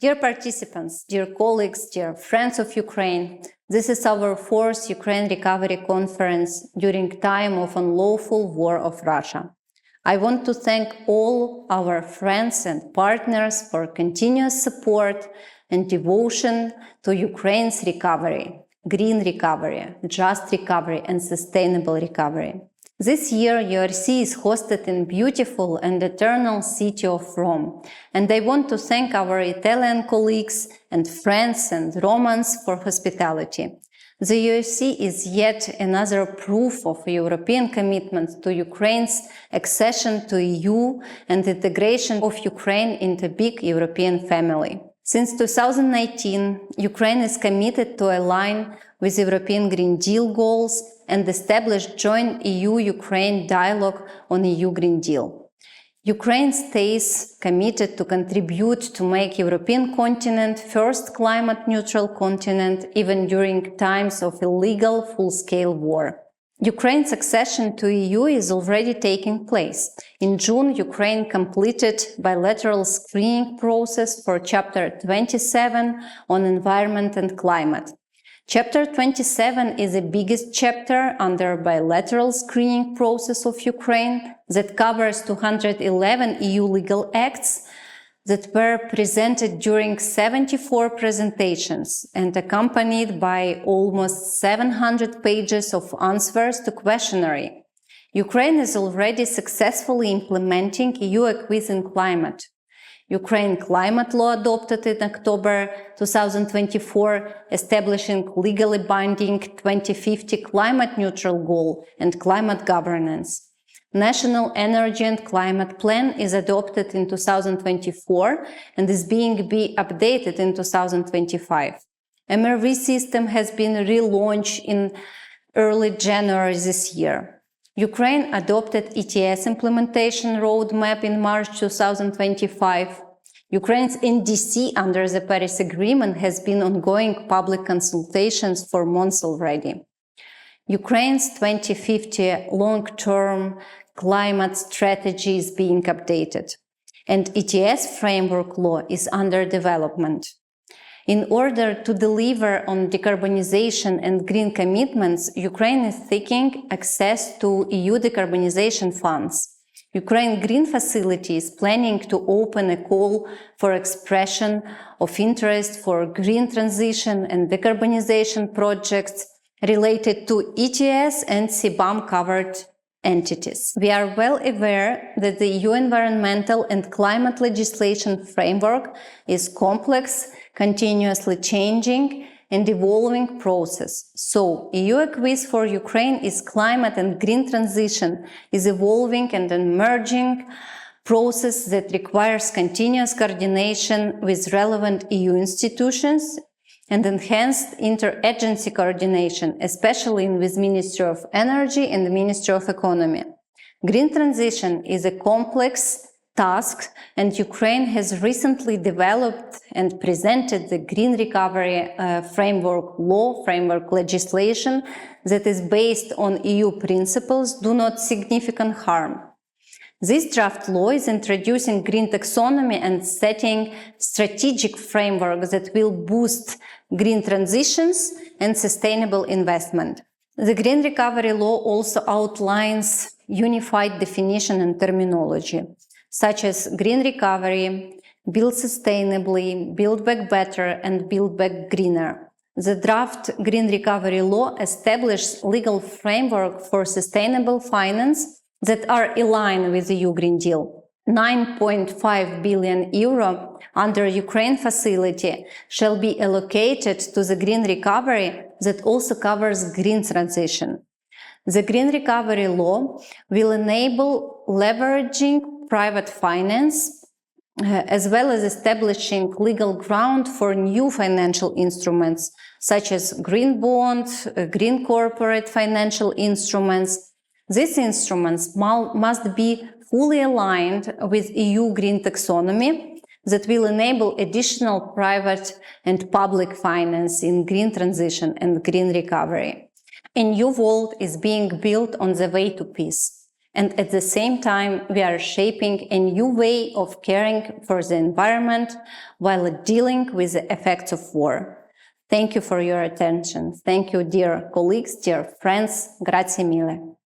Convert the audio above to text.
Dear participants, dear colleagues, dear friends of Ukraine, this is our fourth Ukraine Recovery Conference during time of unlawful war of Russia. I want to thank all our friends and partners for continuous support and devotion to Ukraine's recovery, green recovery, just recovery, and sustainable recovery. This year, URC is hosted in beautiful and eternal city of Rome, and I want to thank our Italian colleagues and friends and Romans for hospitality. The URC is yet another proof of European commitment to Ukraine's accession to EU and integration of Ukraine into big European family. Since 2019, Ukraine is committed to align with European Green Deal goals and establish joint EU-Ukraine dialogue on EU Green Deal. Ukraine stays committed to contribute to make European continent first climate-neutral continent even during times of illegal full-scale war. Ukraine's accession to EU is already taking place. In June, Ukraine completed bilateral screening process for Chapter 27 on environment and climate. Chapter 27 is the biggest chapter under bilateral screening process of Ukraine that covers 211 EU legal acts that were presented during 74 presentations and accompanied by almost 700 pages of answers to questionnaire. Ukraine is already successfully implementing EU acquis in climate. Ukraine climate law adopted in October 2024, establishing legally binding 2050 climate-neutral goal and climate governance. National Energy and Climate Plan is adopted in 2024 and is being updated in 2025. MRV system has been relaunched in early January this year. Ukraine adopted ETS implementation roadmap in March 2025. Ukraine's NDC under the Paris Agreement has been ongoing public consultations for months already. Ukraine's 2050 long-term climate strategy is being updated, and ETS framework law is under development. In order to deliver on decarbonization and green commitments, Ukraine is seeking access to EU decarbonization funds. Ukraine Green Facility is planning to open a call for expression of interest for green transition and decarbonization projects related to ETS and CBAM-covered entities. We are well aware that the EU environmental and climate legislation framework is complex, continuously changing and evolving process. So, EU acquis for Ukraine is climate and green transition is evolving and emerging process that requires continuous coordination with relevant EU institutions and enhanced interagency coordination, especially with Ministry of Energy and the Ministry of Economy. Green transition is a complex task, and Ukraine has recently developed and presented the Green Recovery framework legislation that is based on EU principles, do not significant harm. This draft law is introducing green taxonomy and setting strategic framework that will boost green transitions and sustainable investment. The Green Recovery Law also outlines unified definition and terminology, such as green recovery, build sustainably, build back better, and build back greener. The draft Green Recovery Law establishes legal framework for sustainable finance that are aligned with the EU Green Deal. 9.5 billion euro under Ukraine facility shall be allocated to the green recovery that also covers green transition. The Green Recovery Law will enable leveraging private finance as well as establishing legal ground for new financial instruments such as green bonds, green corporate financial instruments. These instruments must be fully aligned with EU green taxonomy that will enable additional private and public finance in green transition and green recovery. A new world is being built on the way to peace, And at the same time, we are shaping a new way of caring for the environment while dealing with the effects of war. Thank you for your attention. Thank you, dear colleagues, dear friends. Grazie mille.